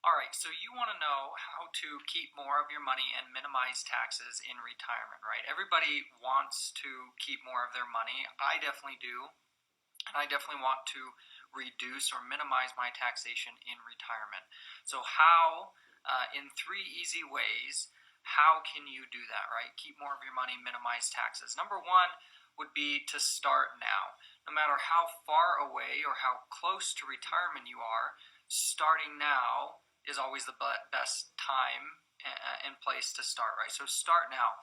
All right, so you want to know how to keep more of your money and minimize taxes in retirement, right? Everybody wants to keep more of their money. I definitely do. And I definitely want to reduce or minimize my taxation in retirement. So how, in three easy ways, how can you do that, right? Keep more of your money, minimize taxes. Number one would be to start now. No matter how far away or how close to retirement you are, starting now is always the best time and place to start, right? So start now.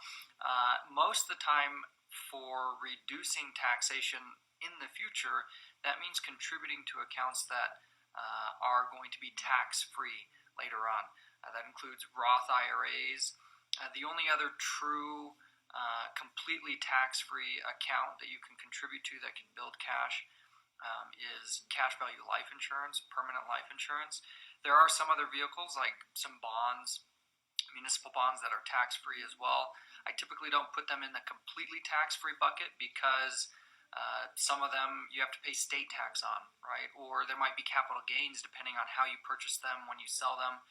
Most of the time for reducing taxation in the future, that means contributing to accounts that are going to be tax-free later on. That includes Roth IRAs. The only other true completely tax-free account that you can contribute to that can build cash is cash value life insurance, permanent life insurance. There are some other vehicles like some bonds, municipal bonds that are tax-free as well. I typically don't put them in the completely tax-free bucket because some of them you have to pay state tax on, right? Or there might be capital gains depending on how you purchase them when you sell them.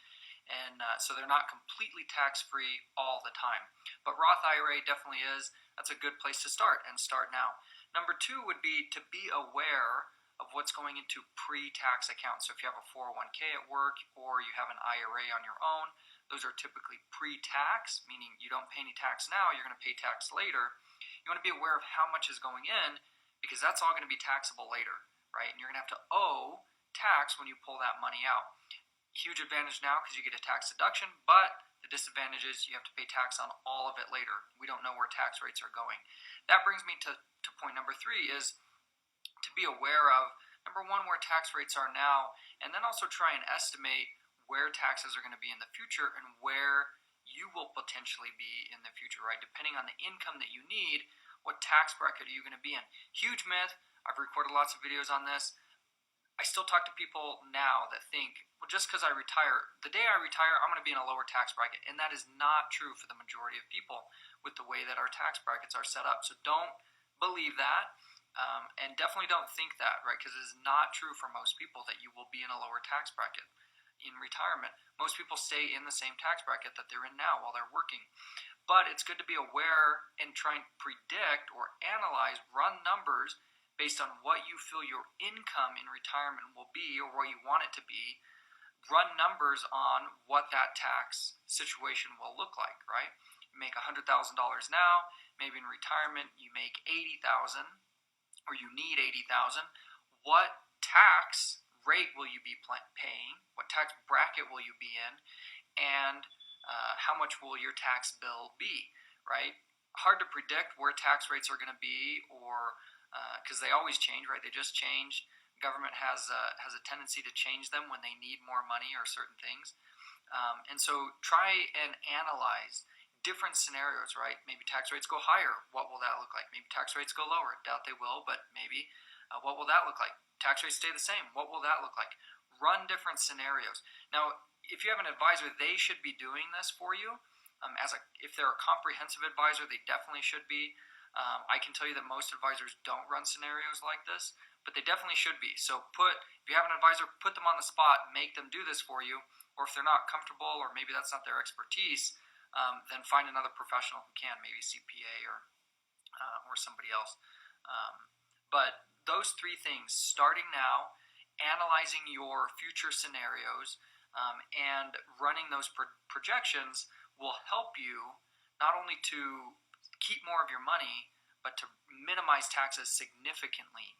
And so they're not completely tax-free all the time. But Roth IRA definitely is. That's a good place to start, and start now. Number two would be to be aware of what's going into pre-tax accounts. So if you have a 401k at work or you have an IRA on your own, those are typically pre-tax, meaning you don't pay any tax now, you're going to pay tax later. You want to be aware of how much is going in because that's all going to be taxable later, right? And you're going to have to owe tax when you pull that money out. Huge advantage now because you get a tax deduction, but the disadvantage is you have to pay tax on all of it later. We don't know where tax rates are going. That brings me to point number three is to be aware of, number one, where tax rates are now, and then also try and estimate where taxes are going to be in the future and where you will potentially be in the future, right? Depending on the income that you need, what tax bracket are you going to be in? Huge myth. I've recorded lots of videos on this. I still talk to people now that think, well, just because I retire, the day I retire, I'm going to be in a lower tax bracket. And that is not true for the majority of people with the way that our tax brackets are set up. So don't believe that. And definitely don't think that, right? Because it is not true for most people that you will be in a lower tax bracket in retirement. Most people stay in the same tax bracket that they're in now while they're working. But it's good to be aware and try and predict or analyze, run numbers based on what you feel your income in retirement will be or what you want it to be. Run numbers on what that tax situation will look like, right? You make $100,000 now, maybe in retirement you make $80,000 or you need $80,000. What tax rate will you be paying? What tax bracket will you be in? And how much will your tax bill be, right? Hard to predict where tax rates are going to be, or because they always change, right? They just change. Government has a tendency to change them when they need more money or certain things. And so try and analyze different scenarios, right? Maybe tax rates go higher. What will that look like? Maybe tax rates go lower. Doubt they will, but maybe. What will that look like? Tax rates stay the same. What will that look like? Run different scenarios. Now, if you have an advisor, they should be doing this for you. If they're a comprehensive advisor, they definitely should be. I can tell you that most advisors don't run scenarios like this, but they definitely should be. So if you have an advisor, put them on the spot, make them do this for you. Or if they're not comfortable, or maybe that's not their expertise, then find another professional who can, maybe CPA or somebody else. But those three things, starting now, analyzing your future scenarios, and running those projections will help you not only to keep more of your money, but to minimize taxes significantly